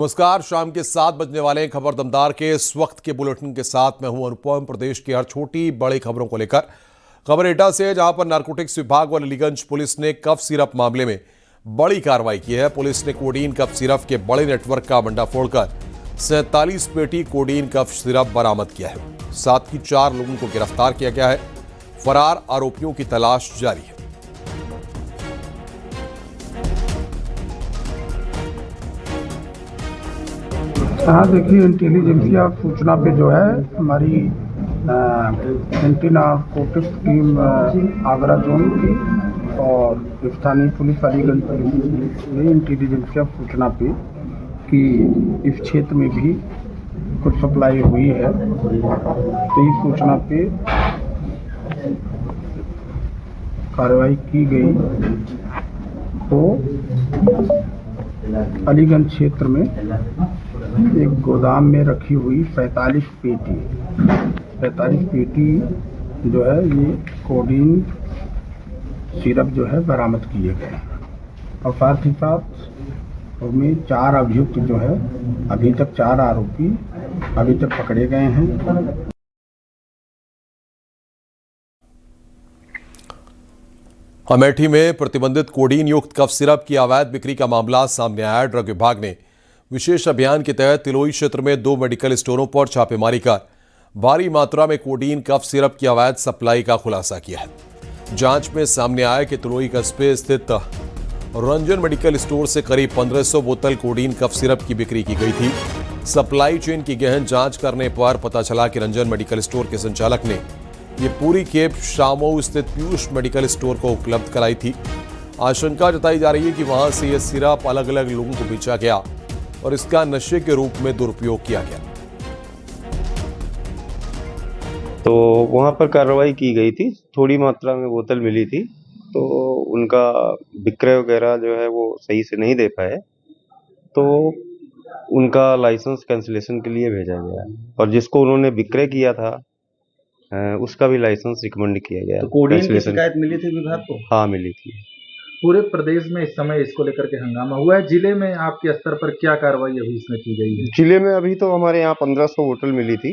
नमस्कार। शाम के 7 बजने वाले खबर दमदार के इस वक्त के बुलेटिन के साथ मैं हूं अनुपम। प्रदेश की हर छोटी बड़ी खबरों को लेकर खबर एटा से, जहां पर नारकोटिक्स विभाग और अलीगंज पुलिस ने कफ सिरप मामले में बड़ी कार्रवाई की है। पुलिस ने कोडीन कफ सिरप के बड़े नेटवर्क का भंडाफोड़ कर 47 पेटी कोडीन कफ सिरप बरामद किया है। साथ ही 4 लोगों को गिरफ्तार किया गया है। फरार आरोपियों की तलाश जारी है। हाँ, देखिए, इंटेलिजेंसिया सूचना पे जो है हमारी anti narcotics team Agra zone की और स्थानीय पुलिस अलीगंज पुलिस ने इंटेलिजेंसिया सूचना पे कि इस क्षेत्र में भी कुछ सप्लाई हुई है, तो इस सूचना पे कार्रवाई की गई। तो अलीगंज क्षेत्र में एक गोदाम में रखी हुई 45 पेटी जो है ये कोडीन सिरप जो है बरामद किए गए और साथ ही साथ उसमें 4 अभियुक्त जो है अभी तक 4 आरोपी अभी तक पकड़े गए हैं। अमेठी में प्रतिबंधित कोडीन युक्त कफ सिरप की अवैध बिक्री का मामला सामने आया। ड्रग विभाग ने विशेष अभियान के तहत तिलोई क्षेत्र में 2 मेडिकल स्टोरों पर छापेमारी कर भारी मात्रा में कोडीन कफ सिरप की अवैध सप्लाई का खुलासा किया है। जांच में सामने आया कि तिलोई कस्बे स्थित रंजन मेडिकल स्टोर से करीब 1500 बोतल कोडीन कफ सिरप की बिक्री की गई थी। सप्लाई चेन की गहन जांच करने पर पता चला कि रंजन मेडिकल स्टोर के संचालक ने ये पूरी खेप शामऊ स्थित पीयूष मेडिकल स्टोर को उपलब्ध कराई थी। आशंका जताई जा रही है कि वहां से यह सिरप अलग अलग लोगों को बेचा गया और इसका नशे के रूप में दुरुपयोग किया गया। तो वहां पर कार्रवाई की गई थी। थोड़ी मात्रा में बोतल मिली थी, तो उनका विक्रय वगैरह जो है वो सही से नहीं दे पाए, तो उनका लाइसेंस कैंसिलेशन के लिए भेजा गया और जिसको उन्होंने विक्रय किया था उसका भी लाइसेंस रिकमेंड किया गया। तो कोडीन की शिकायत मिली थी विभाग को? हाँ, मिली थी। पूरे प्रदेश में इस समय इसको लेकर के हंगामा हुआ है। जिले में आपके स्तर पर क्या कार्रवाई अभी इसमें की गई है? जिले में अभी तो हमारे यहाँ 1500 बोतल मिली थी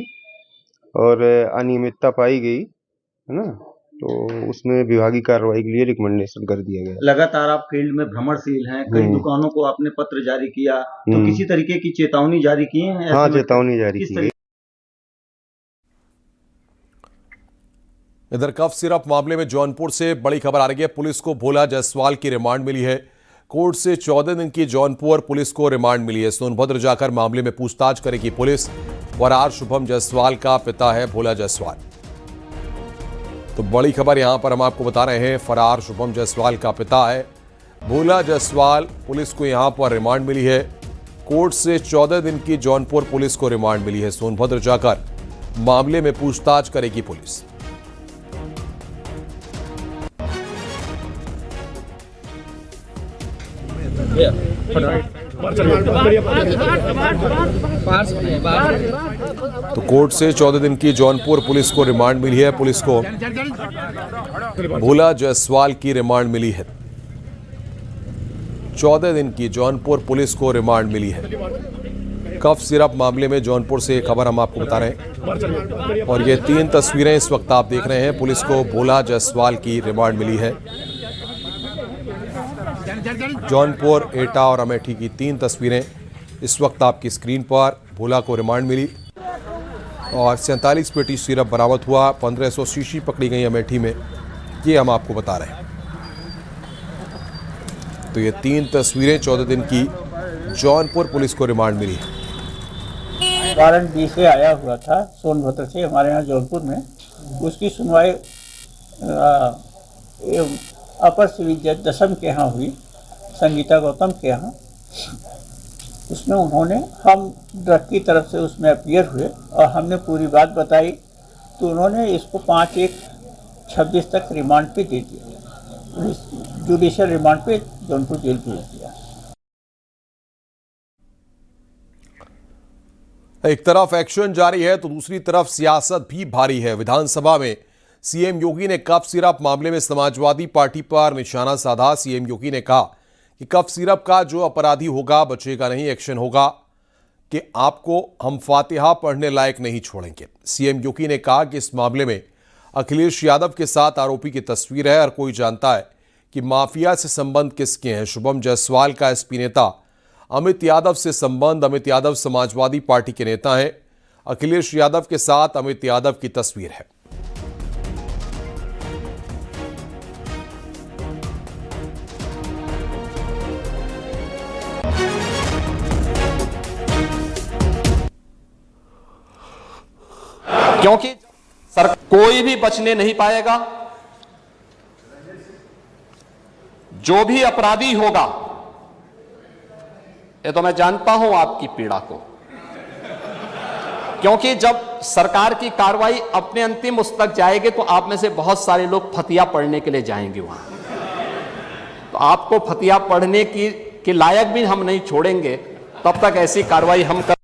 और अनियमितता पाई गई है ना, तो उसमें विभागीय कार्रवाई के लिए रिकमेंडेशन कर दिया गया। लगातार आप फील्ड में भ्रमणशील हैं, कई दुकानों को आपने पत्र जारी किया, तो किसी तरीके की चेतावनी जारी किए हैं? हाँ, चेतावनी जारी की है। इधर कफ सिरप मामले में जौनपुर से बड़ी खबर आ रही है। पुलिस को भोला जायसवाल की रिमांड मिली है। कोर्ट से 14 दिन की जौनपुर पुलिस को रिमांड मिली है। सोनभद्र जाकर मामले में पूछताछ करेगी पुलिस। फरार शुभम जायसवाल का पिता है भोला जायसवाल। तो बड़ी खबर यहां पर हम आपको बता रहे हैं, फरार शुभम जायसवाल का पिता है भोला जायसवाल। पुलिस को यहां पर रिमांड मिली है। कोर्ट से 14 दिन की जौनपुर पुलिस को रिमांड मिली है। सोनभद्र जाकर मामले में पूछताछ करेगी पुलिस। तो कोर्ट से 14 दिन की जौनपुर पुलिस को रिमांड मिली है। पुलिस को भोला जायसवाल की रिमांड मिली है। 14 दिन की जौनपुर पुलिस को रिमांड मिली है। कफ सिरप मामले में जौनपुर से खबर हम आपको बता रहे हैं और ये 3 तस्वीरें इस वक्त आप देख रहे हैं। पुलिस को भोला जायसवाल की रिमांड मिली है। जौनपुर, एटा और अमेठी की 3 तस्वीरें इस वक्त आपकी स्क्रीन पर। भोला को रिमांड मिली और 47 पेटी सिरप बरामद हुआ। 1500 शीशी पकड़ी गई अमेठी में, ये हम आपको बता रहे हैं। तो ये 3 तस्वीरें 14 दिन की जौनपुर पुलिस को रिमांड मिली है। वारंट बी से आया हुआ था सोनभद्र से हमारे यहाँ जौनपुर में। उसकी सुनवाई अपर सिविल जज दसम के यहाँ हुई, संगीता गौतम के यहाँ। उसमें उन्होंने हम ड्रग की तरफ से उसमें अपीयर हुए और हमने पूरी बात बताई, तो उन्होंने इसको 5/1/26 तक रिमांड पे दे दिया, जुडिशियल रिमांड पे जौनपुर जेल भेज दिया। एक तरफ एक्शन जारी है तो दूसरी तरफ सियासत भी भारी है। विधानसभा में सीएम योगी ने कफ सिरप मामले में समाजवादी पार्टी पर निशाना साधा। सीएम योगी ने कहा कि कफ सिरप का जो अपराधी होगा बचेगा नहीं, एक्शन होगा। कि आपको हम फातिहा पढ़ने लायक नहीं छोड़ेंगे। सीएम योगी ने कहा कि इस मामले में अखिलेश यादव के साथ आरोपी की तस्वीर है, हर कोई जानता है कि माफिया से संबंध किसके हैं। शुभम जायसवाल का एसपी नेता अमित यादव से संबंध, अमित यादव समाजवादी पार्टी के नेता हैं। अखिलेश यादव के साथ अमित यादव की तस्वीर है। क्योंकि सर कोई भी बचने नहीं पाएगा। जो भी अपराधी होगा, ये तो मैं जानता हूं आपकी पीड़ा को, क्योंकि जब सरकार की कार्रवाई अपने अंतिम उस तक जाएगी तो आप में से बहुत सारे लोग फतिया पढ़ने के लिए जाएंगे वहां। तो आपको फतिया पढ़ने के लायक भी हम नहीं छोड़ेंगे तब तक ऐसी कार्रवाई हम कर।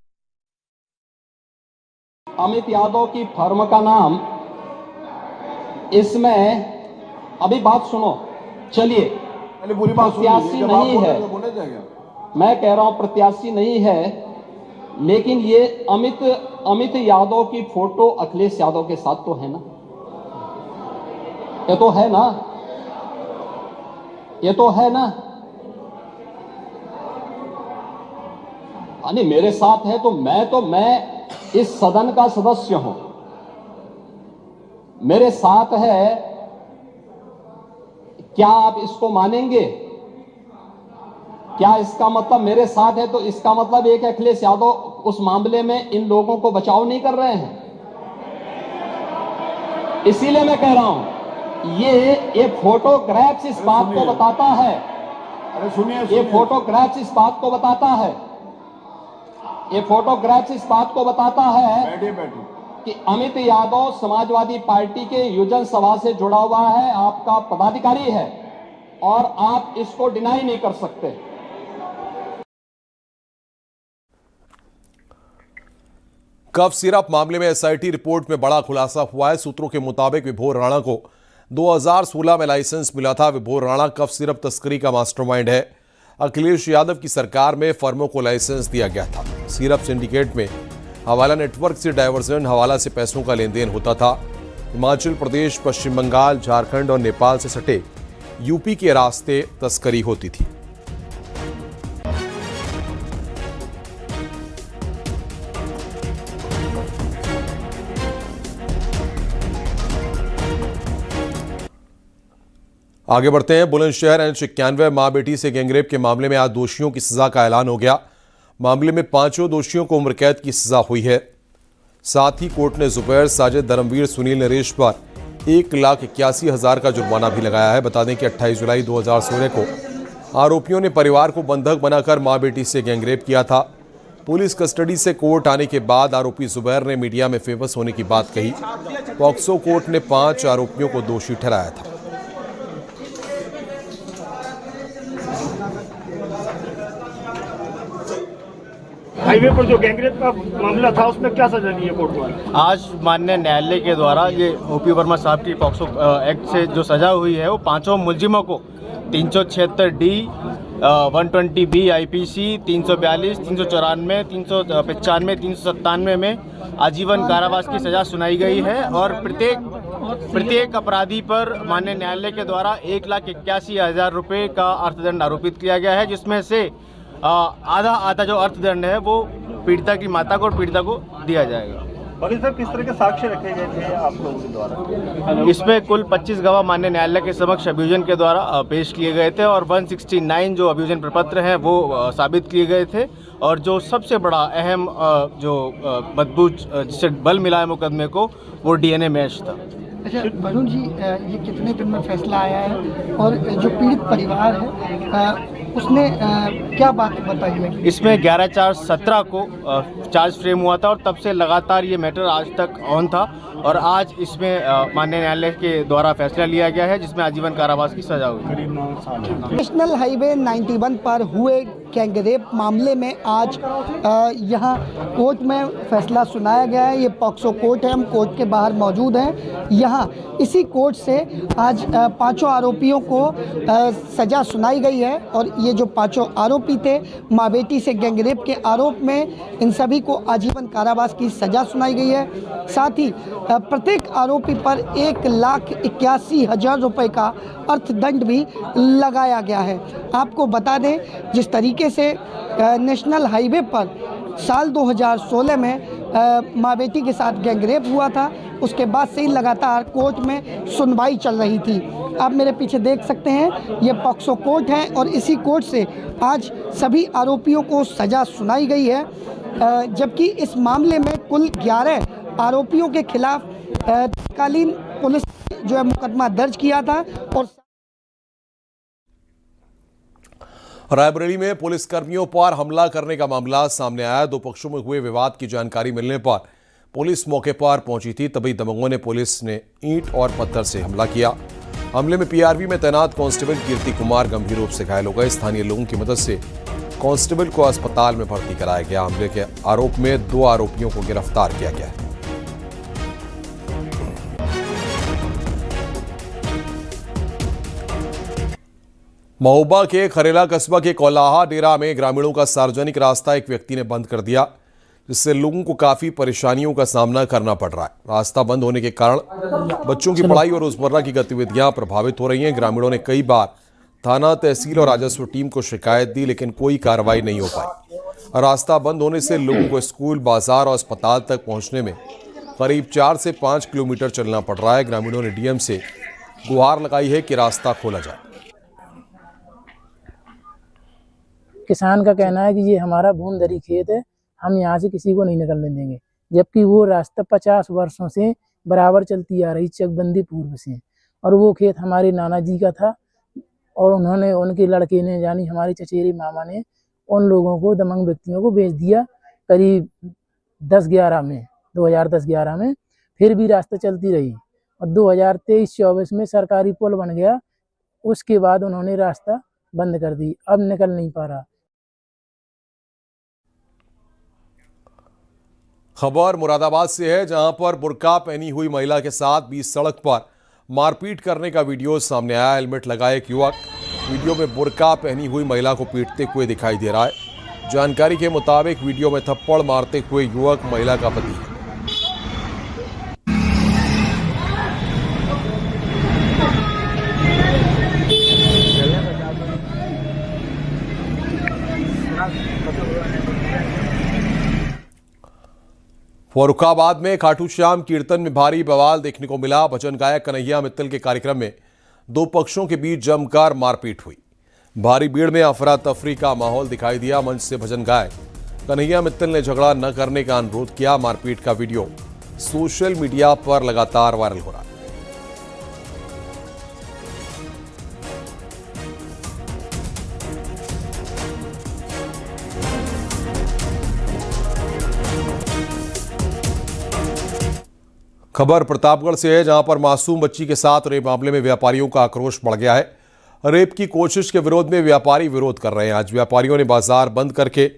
अमित यादव की फर्म का नाम इसमें, अभी बात सुनो, चलिए, प्रत्याशी नहीं है, मैं कह रहा हूं प्रत्याशी नहीं है, लेकिन ये अमित यादव की फोटो अखिलेश यादव के साथ तो है ना, ये तो है ना, ये तो है ना। नहीं, मेरे साथ है तो मैं इस सदन का सदस्य हूं, मेरे साथ है, क्या आप इसको मानेंगे? क्या इसका मतलब मेरे साथ है तो इसका मतलब एक अखिलेश यादव उस मामले में इन लोगों को बचाव नहीं कर रहे हैं? इसीलिए मैं कह रहा हूं ये फोटोग्राफ्स इस बात को बताता है। अरे सुनिए, ये फोटोग्राफ्स इस बात को बताता है, ये फोटोग्राफ्स इस बात को बताता है कि अमित यादव समाजवादी पार्टी के युजन सभा से जुड़ा हुआ है, आपका पदाधिकारी है और आप इसको डिनाई नहीं कर सकते। कफ सिरप मामले में एसआईटी रिपोर्ट में बड़ा खुलासा हुआ है। सूत्रों के मुताबिक विभोर राणा को 2016 में लाइसेंस मिला था। विभोर राणा कफ सिरप तस्करी का मास्टरमाइंड है। अखिलेश यादव की सरकार में फर्मों को लाइसेंस दिया गया था। सिरप सिंडिकेट में हवाला नेटवर्क से डायवर्जन हवाला से पैसों का लेन देन होता था। हिमाचल प्रदेश, पश्चिम बंगाल, झारखंड और नेपाल से सटे यूपी के रास्ते तस्करी होती थी। आगे बढ़ते हैं। बुलंदशहर N91 मां बेटी से गैंगरेप के मामले में आज दोषियों की सजा का ऐलान हो गया। मामले में 5 दोषियों को उम्र कैद की सजा हुई है। साथ ही कोर्ट ने जुबैर, साजिद, धर्मवीर, सुनील, नरेश पर 1,81,000 का जुर्माना भी लगाया है। बता दें कि 28 जुलाई 2016 को आरोपियों ने परिवार को बंधक बनाकर मां बेटी से गैंगरेप किया था। पुलिस कस्टडी से कोर्ट आने के बाद आरोपी जुबैर ने मीडिया में फेमस होने की बात कही। पॉक्सो कोर्ट ने 5 आरोपियों को दोषी ठहराया था। हाईवे पर जो गैंगरेप का मामला था उसमें क्या सजा दी है कोर्ट द्वारा? आज माननीय न्यायालय के द्वारा ये ओपी वर्मा साहब की पॉक्सो एक्ट से जो सजा हुई है वो 5 मुलजिमों को 376D, 120B IPC, 342, 394, 395, 397 में आजीवन कारावास की सजा सुनाई गई है और प्रत्येक अपराधी पर माननीय न्यायालय के द्वारा 1,81,000 रुपये का अर्थदंड आरोपित किया गया है, जिसमें से आधा जो अर्थदंड है वो पीड़िता की माता को और पीड़िता को दिया जाएगा। बाकी सर, किस तरह के साक्ष्य रखे गए थे आप लोगों के द्वारा? इसमें कुल 25 गवाह माननीय न्यायालय के समक्ष अभियोजन के द्वारा पेश किए गए थे और 169 जो अभियोजन प्रपत्र हैं वो साबित किए गए थे और जो सबसे बड़ा अहम जो मजबूत जिससे बल मिला है मुकदमे को वो DNA मैच था। अच्छा वरुण जी, ये कितने दिन में फैसला आया है और जो पीड़ित परिवार है उसने क्या बात बताई है? इसमें 11/4/17 को चार्ज फ्रेम हुआ था और तब से लगातार ये मैटर आज तक ऑन था और आज इसमें माननीय न्यायालय के द्वारा फैसला लिया गया है जिसमें आजीवन कारावास की सजा हुई। करीब 9 साल। नेशनल हाईवे 91 पर हुए गैंगरेप मामले में आज यहाँ कोर्ट में फैसला सुनाया गया है। ये पॉक्सो कोर्ट है, हम कोर्ट के बाहर मौजूद हैं। यहाँ इसी कोर्ट से आज 5 आरोपियों को सजा सुनाई गई है और ये जो 5 आरोपी थे माँ बेटी से गैंगरेप के आरोप में इन सभी को आजीवन कारावास की सज़ा सुनाई गई है। साथ ही प्रत्येक आरोपी पर 1,81,000 रुपये का अर्थदंड भी लगाया गया है। आपको बता दें, जिस तरीके से नेशनल हाईवे पर साल 2016 में माँ बेटी के साथ गैंगरेप हुआ था, उसके बाद से ही लगातार कोर्ट में सुनवाई चल रही थी। आप मेरे पीछे देख सकते हैं, ये पॉक्सो कोर्ट है और इसी कोर्ट से आज सभी आरोपियों को सज़ा सुनाई गई है। जबकि इस मामले में कुल 11 आरोपियों के खिलाफ तत्कालीन पुलिस ने जो है मुकदमा दर्ज किया था। और रायबरेली में पुलिस कर्मियों पर हमला करने का मामला सामने आया। दो पक्षों में हुए विवाद की जानकारी मिलने पर पुलिस मौके पर पहुंची थी, तभी दबंगों ने पुलिस ने ईंट और पत्थर से हमला किया। हमले में पीआरवी में तैनात कांस्टेबल कीर्ति कुमार गंभीर रूप से घायल हो गए। स्थानीय लोगों की मदद से कांस्टेबल को अस्पताल में भर्ती कराया गया। हमले के आरोप में 2 आरोपियों को गिरफ्तार किया गया है। महोबा के खरेला कस्बा के कौलाहा डेरा में ग्रामीणों का सार्वजनिक रास्ता एक व्यक्ति ने बंद कर दिया, जिससे लोगों को काफी परेशानियों का सामना करना पड़ रहा है। रास्ता बंद होने के कारण बच्चों की पढ़ाई और रोजमर्रा की गतिविधियां प्रभावित हो रही हैं। ग्रामीणों ने कई बार थाना, तहसील और राजस्व टीम को शिकायत दी, लेकिन कोई कार्रवाई नहीं हो पाई। रास्ता बंद होने से लोगों को स्कूल, बाजार और अस्पताल तक पहुंचने में करीब 4 से 5 किलोमीटर चलना पड़ रहा है। ग्रामीणों ने डीएम से गुहार लगाई है कि रास्ता खोला जाए। किसान का कहना है कि ये हमारा बूंदरी खेत है, हम यहाँ से किसी को नहीं निकलने देंगे, जबकि वो रास्ता 50 वर्षों से बराबर चलती आ रही, चकबंदी पूर्व से, और वो खेत हमारे नाना जी का था। और उन्होंने, उनके लड़के ने, यानी हमारे चचेरे मामा ने उन लोगों को, दमंग व्यक्तियों को बेच दिया करीब 2010-11 में। फिर भी रास्ता चलती रही और 2023-24 में सरकारी पुल बन गया। उसके बाद उन्होंने रास्ता बंद कर दी, अब निकल नहीं पा रहा। खबर मुरादाबाद से है, जहां पर बुर्का पहनी हुई महिला के साथ बीच सड़क पर मारपीट करने का वीडियो सामने आया। हेलमेट लगाए एक युवक वीडियो में बुर्का पहनी हुई महिला को पीटते हुए दिखाई दे रहा है। जानकारी के मुताबिक वीडियो में थप्पड़ मारते हुए युवक महिला का पति है। फर्रुखाबाद में खाटू श्याम कीर्तन में भारी बवाल देखने को मिला। भजन गायक कन्हैया मित्तल के कार्यक्रम में 2 पक्षों के बीच जमकर मारपीट हुई। भारी भीड़ में अफरा तफरी का माहौल दिखाई दिया। मंच से भजन गायक कन्हैया मित्तल ने झगड़ा न करने का अनुरोध किया। मारपीट का वीडियो सोशल मीडिया पर लगातार वायरल हो रहा है। खबर प्रतापगढ़ से है, जहां पर मासूम बच्ची के साथ रेप मामले में व्यापारियों का आक्रोश बढ़ गया है। रेप की कोशिश के विरोध में व्यापारी विरोध कर रहे हैं। आज व्यापारियों ने बाजार बंद करके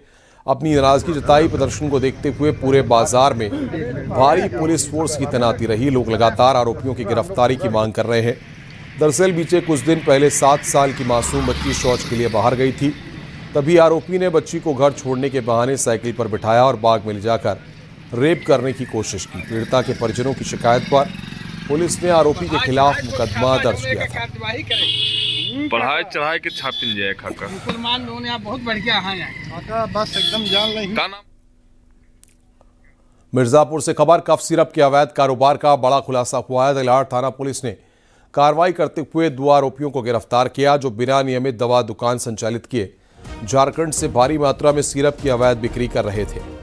अपनी नाराजगी जताई। प्रदर्शन को देखते हुए पूरे बाजार में भारी पुलिस फोर्स की तैनाती रही। लोग लगातार आरोपियों की गिरफ्तारी की मांग कर रहे हैं। दरअसल बीते कुछ दिन पहले 7 साल की मासूम बच्ची शौच के लिए बाहर गई थी, तभी आरोपी ने बच्ची को घर छोड़ने के बहाने साइकिल पर बिठाया और बाग में ले जाकर रेप करने की कोशिश की। पीड़िता के परिजनों की शिकायत पर पुलिस ने आरोपी के खिलाफ मुकदमा दर्ज किया था। पढ़ाई चढ़ाई के छापिल जाए खाकर मुसलमान लोग यहाँ बहुत बढ़िया बस एकदम जान नहीं। मिर्जापुर से खबर, कफ सिरप के अवैध कारोबार का बड़ा खुलासा हुआ है। दिलाड़ थाना पुलिस ने कार्रवाई करते हुए 2 आरोपियों को गिरफ्तार किया, जो बिना नियमित दवा दुकान संचालित किए झारखंड से भारी मात्रा में सिरप की अवैध बिक्री कर रहे थे।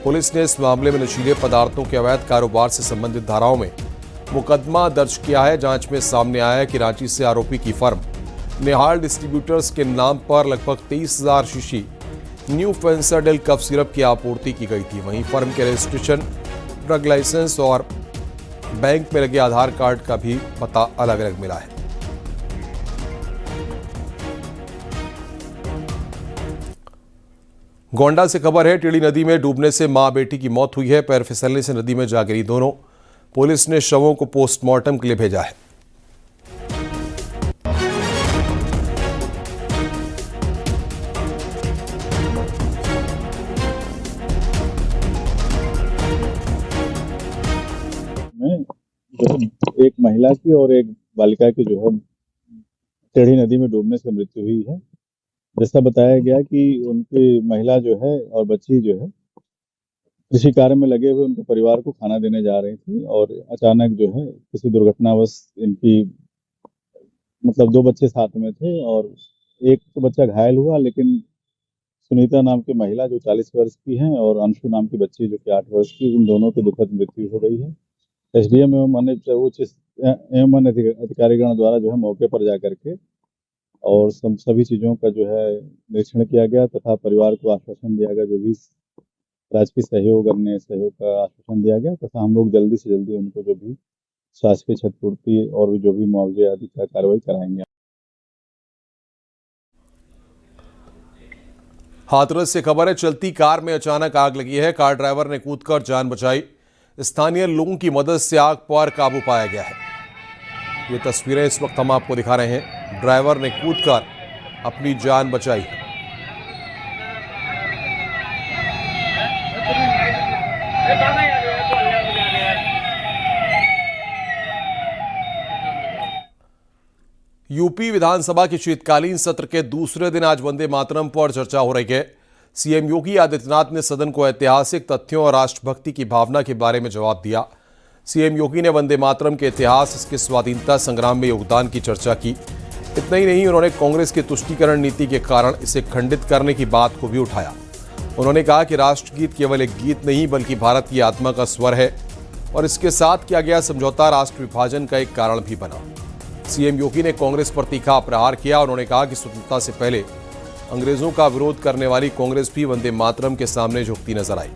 पुलिस ने इस मामले में नशीले पदार्थों के अवैध कारोबार से संबंधित धाराओं में मुकदमा दर्ज किया है। जांच में सामने आया है कि रांची से आरोपी की फर्म निहाल डिस्ट्रीब्यूटर्स के नाम पर लगभग 23,000 शीशी न्यू फेंसाडेल कफ सिरप की आपूर्ति की गई थी। वहीं फर्म के रजिस्ट्रेशन, ड्रग लाइसेंस और बैंक में लगे आधार कार्ड का भी पता अलग अलग मिला है। गोंडा से खबर है, टेढ़ी नदी में डूबने से मां बेटी की मौत हुई है। पैर फिसलने से नदी में जा गिरी दोनों। पुलिस ने शवों को पोस्टमार्टम के लिए भेजा है। एक महिला की और एक बालिका की जो है टेढ़ी नदी में डूबने से मृत्यु हुई है। जैसा बताया गया कि उनकी महिला जो है और बच्ची जो है कृषि कार्य में लगे हुए उनके परिवार को खाना देने जा रही थी और अचानक जो है किसी दुर्घटनावश इनकी मतलब 2 बच्चे साथ में थे और एक तो बच्चा घायल हुआ, लेकिन सुनीता नाम की महिला जो 40 वर्ष की है और अंशु नाम की बच्ची जो कि 8 वर्ष की, इन दोनों की दुखद मृत्यु हो गई है। एसडीएम एवं अन्य अधिकारीगण द्वारा जो है मौके पर जाकर के और सभी चीज़ों का जो है निरीक्षण किया गया तथा परिवार को आश्वासन दिया गया, जो भी राजकीय सहयोग अन्य सहयोग का आश्वासन दिया गया तथा हम लोग जल्दी से जल्दी उनको जो भी शासकीय क्षतिपूर्ति और जो भी मुआवजे आदि का कार्रवाई कराएंगे। हाथरस से खबर है, चलती कार में अचानक आग लगी है। कार ड्राइवर ने कूदकर जान बचाई। स्थानीय लोगों की मदद से आग पर काबू पाया गया है। ये तस्वीरें इस वक्त हम आपको दिखा रहे हैं। ड्राइवर ने कूदकर अपनी जान बचाई है। यूपी विधानसभा के शीतकालीन सत्र के दूसरे दिन आज वंदे मातरम पर चर्चा हो रही है। सीएम योगी आदित्यनाथ ने सदन को ऐतिहासिक तथ्यों और राष्ट्रभक्ति की भावना के बारे में जवाब दिया। सीएम योगी ने वंदे मातरम के इतिहास, इसके स्वाधीनता संग्राम में योगदान की चर्चा की। इतना ही नहीं, उन्होंने कांग्रेस की तुष्टीकरण नीति के कारण इसे खंडित करने की बात को भी उठाया। उन्होंने कहा कि राष्ट्रगीत केवल एक गीत नहीं बल्कि भारत की आत्मा का स्वर है और इसके साथ किया गया समझौता राष्ट्र विभाजन का एक कारण भी बना। सीएम योगी ने कांग्रेस पर तीखा प्रहार किया। उन्होंने कहा कि स्वतंत्रता से पहले अंग्रेजों का विरोध करने वाली कांग्रेस भी वंदे मातरम के सामने झुकती नजर आई।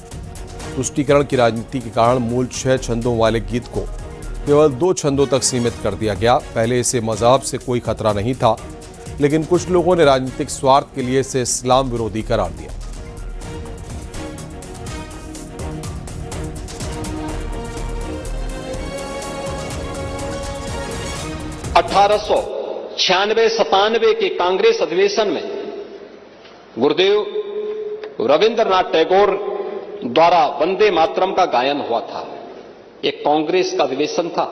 तुष्टीकरण की राजनीति के कारण मूल 6 छंदों वाले गीत को केवल 2 छंदों तक सीमित कर दिया गया। पहले इसे मजहब से कोई खतरा नहीं था, लेकिन कुछ लोगों ने राजनीतिक स्वार्थ के लिए इसे इस्लाम विरोधी करार दिया। अठारह 96-97 के कांग्रेस अधिवेशन में गुरुदेव रविंद्रनाथ टैगोर द्वारा वंदे मातरम का गायन हुआ था। एक कांग्रेस का अधिवेशन था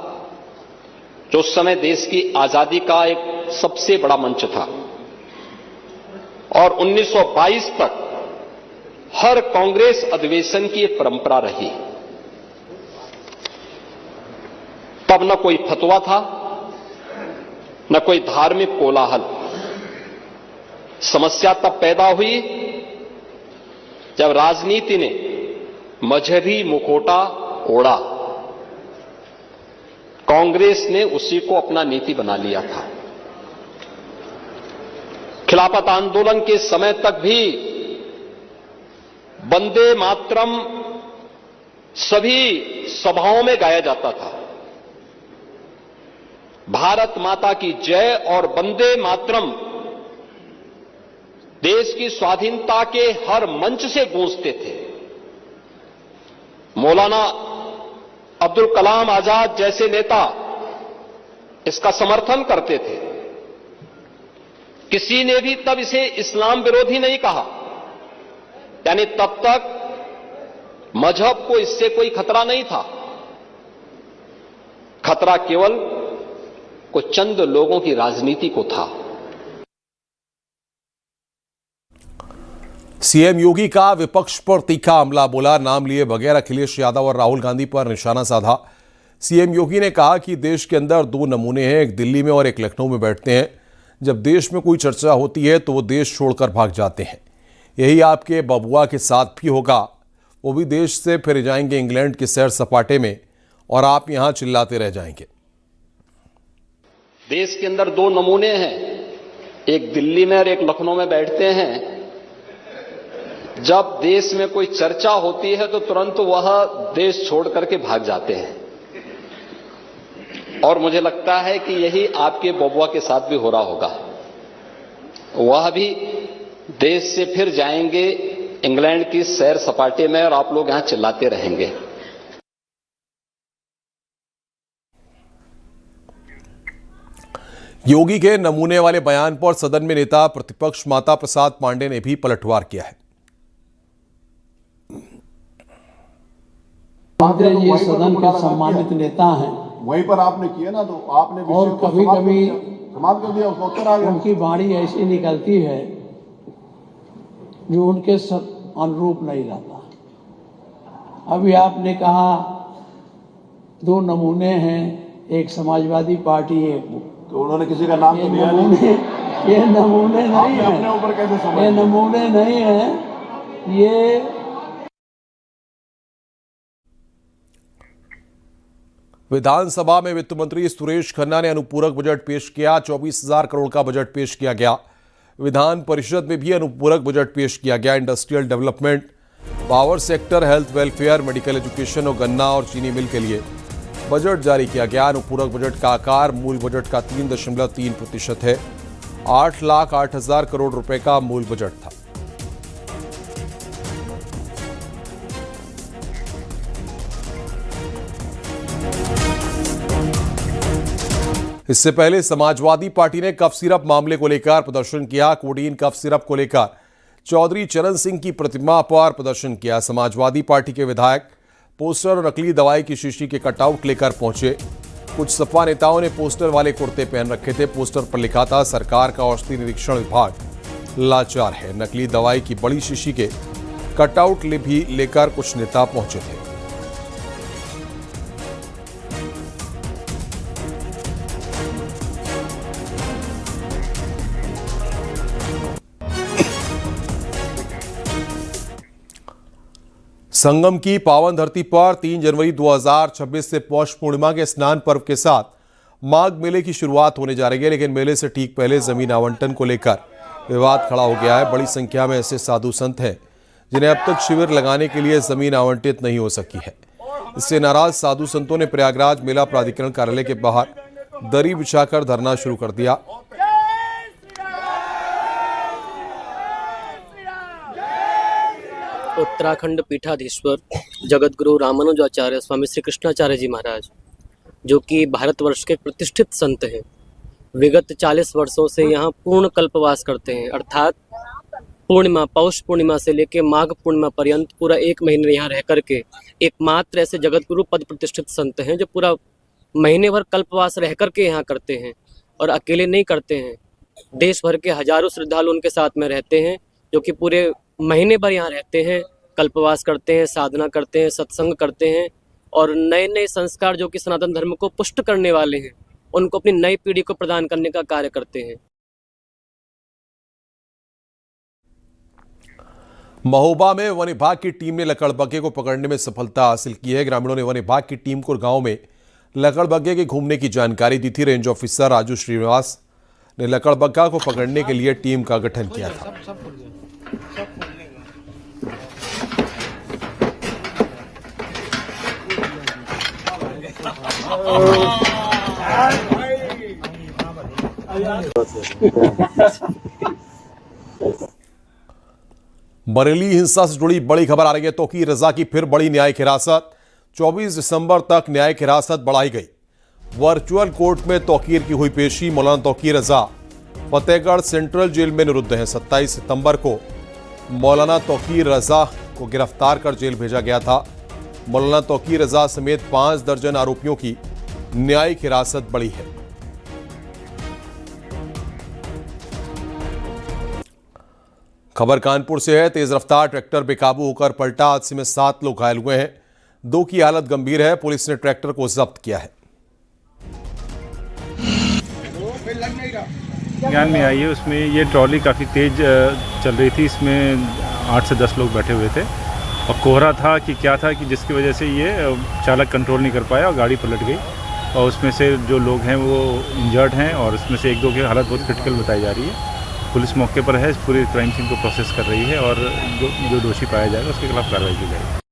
जो उस समय देश की आजादी का एक सबसे बड़ा मंच था और 1922 तक हर कांग्रेस अधिवेशन की एक परंपरा रही। तब न कोई फतवा था, न कोई धार्मिक कोलाहल। समस्या तब पैदा हुई जब राजनीति ने मजहबी मुखौटा ओढ़ा। कांग्रेस ने उसी को अपना नीति बना लिया था। खिलाफत आंदोलन के समय तक भी वंदे मातरम सभी सभाओं में गाया जाता था। भारत माता की जय और वंदे मातरम देश की स्वाधीनता के हर मंच से गूंजते थे। मौलाना अब्दुल कलाम आजाद जैसे नेता इसका समर्थन करते थे। किसी ने भी तब इसे इस्लाम विरोधी नहीं कहा, यानी तब तक मजहब को इससे कोई खतरा नहीं था। खतरा केवल कुछ चंद लोगों की राजनीति को था। सीएम योगी का विपक्ष पर तीखा हमला बोला। नाम लिए बगैर अखिलेश यादव और राहुल गांधी पर निशाना साधा। सीएम योगी ने कहा कि देश के अंदर 2 नमूने हैं, एक दिल्ली में और एक लखनऊ में बैठते हैं। जब देश में कोई चर्चा होती है तो वो देश छोड़कर भाग जाते हैं। यही आपके बबुआ के साथ भी होगा। वो भी देश से फिर जाएंगे इंग्लैंड के सैर सपाटे में और आप यहां चिल्लाते रह जाएंगे। देश के अंदर 2 नमूने हैं, एक दिल्ली में और एक लखनऊ में बैठते हैं। जब देश में कोई चर्चा होती है तो तुरंत वह देश छोड़ करके भाग जाते हैं और मुझे लगता है कि यही आपके बबुआ के साथ भी हो रहा होगा। वह भी देश से फिर जाएंगे इंग्लैंड की सैर सपाटे में और आप लोग यहां चिल्लाते रहेंगे। योगी के नमूने वाले बयान पर सदन में नेता प्रतिपक्ष माता प्रसाद पांडे ने भी पलटवार किया है। जी सदन के सम्मानित नेता हैं, वहीं पर आपने किया ना, तो आपने और कभी कभी समाप्त कर दिया, उसका उत्तर आ गया। उनकी वाणी ऐसी निकलती है जो उनके अनुरूप नहीं रहता। अभी आपने कहा 2 नमूने हैं, एक समाजवादी पार्टी, एक तो उन्होंने किसी का नाम तो लिया नहीं। ये नमूने नहीं है, अपने ऊपर कैसे समझ? ये नमूने नहीं है, ये विधानसभा में वित्त मंत्री सुरेश खन्ना ने अनुपूरक बजट पेश किया। 24,000 करोड़ का बजट पेश किया गया। विधान परिषद में भी अनुपूरक बजट पेश किया गया। Industrial development, power sector, health welfare, medical education और गन्ना और चीनी मिल के लिए बजट जारी किया गया। अनुपूरक बजट का आकार मूल बजट का 3.3% है। 8,08,000 करोड़ रुपए का मूल बजट था। इससे पहले समाजवादी पार्टी ने कफ सिरप मामले को लेकर प्रदर्शन किया। कोडीन कफ सिरप को लेकर चौधरी चरण सिंह की प्रतिमा पर प्रदर्शन किया। समाजवादी पार्टी के विधायक पोस्टर और नकली दवाई की शीशी के कटआउट लेकर पहुंचे। कुछ सपा नेताओं ने पोस्टर वाले कुर्ते पहन रखे थे। पोस्टर पर लिखा था, सरकार का औषधि निरीक्षण विभाग लाचार है। नकली दवाई की बड़ी शीशी के कटआउट भी लेकर कुछ नेता पहुंचे थे। संगम की पावन धरती पर 3 जनवरी 2026 से पौष पूर्णिमा के स्नान पर्व के साथ माघ मेले की शुरुआत होने जा रही है, लेकिन मेले से ठीक पहले जमीन आवंटन को लेकर विवाद खड़ा हो गया है। बड़ी संख्या में ऐसे साधु संत हैं जिन्हें अब तक शिविर लगाने के लिए जमीन आवंटित नहीं हो सकी है। इससे नाराज साधु संतों ने प्रयागराज मेला प्राधिकरण कार्यालय के बाहर दरी बिछाकर धरना शुरू कर दिया। उत्तराखंड पीठाधीश्वर जगतगुरु रामानुजाचार्य स्वामी श्री कृष्णाचार्य जी महाराज, जो कि भारतवर्ष के प्रतिष्ठित संत हैं, विगत 40 वर्षों से यहाँ पूर्ण कल्पवास करते हैं। अर्थात पूर्णिमा, पौष पूर्णिमा से लेकर माघ पूर्णिमा पर्यंत पूरा 1 महीने यहाँ रह करके एकमात्र ऐसे जगतगुरु पद प्रतिष्ठित संत हैं जो पूरा महीने भर कल्पवास रह करके यहाँ करते हैं। और अकेले नहीं करते हैं, देश भर के हजारों श्रद्धालु उनके साथ में रहते हैं, जो कि पूरे महीने भर यहाँ रहते हैं, कल्पवास करते हैं, साधना करते हैं, सत्संग करते हैं और नए नए संस्कार जो कि सनातन धर्म को पुष्ट करने वाले हैं, उनको अपनी नई पीढ़ी को प्रदान करने का कार्य करते हैं। महोबा में वन विभाग की टीम ने लकड़बग्घे को पकड़ने में सफलता हासिल की है। ग्रामीणों ने वन विभाग की टीम को गांव में लकड़बग्घे के घूमने की जानकारी दी थी। रेंज ऑफिसर राजू श्रीनिवास ने लकड़बग्घा को पकड़ने के लिए टीम का गठन किया था। बरेली हिंसा से जुड़ी बड़ी खबर आ रही है। तौकीर रजा की फिर बड़ी न्यायिक हिरासत। 24 दिसंबर तक न्यायिक हिरासत बढ़ाई गई। वर्चुअल कोर्ट में तौकीर की हुई पेशी। मौलाना तौकीर रजा फतेहगढ़ सेंट्रल जेल में निरुद्ध हैं। 27 सितंबर को मौलाना तौकीर रजा को गिरफ्तार कर जेल भेजा गया था। मौलाना तौकीर रजा समेत 5 दर्जन आरोपियों की न्यायिक हिरासत बढ़ी है। खबर कानपुर से है। तेज रफ्तार ट्रैक्टर बेकाबू होकर पलटा। हादसे में 7 लोग घायल हुए हैं, 2 की हालत गंभीर है। पुलिस ने ट्रैक्टर को जब्त किया है। ज्ञान में आई है, उसमें ये ट्रॉली काफ़ी तेज चल रही थी। इसमें 8 से 10 लोग बैठे हुए थे और कोहरा था कि क्या था कि जिसकी वजह से ये चालक कंट्रोल नहीं कर पाया और गाड़ी पलट गई। और उसमें से जो लोग हैं वो इंजर्ड हैं और उसमें से 1-2 की हालत बहुत क्रिटिकल बताई जा रही है। पुलिस मौके पर है, पूरी क्राइम सीन को प्रोसेस कर रही है और जो दोषी पाया जाएगा उसके खिलाफ कार्रवाई की जाएगी।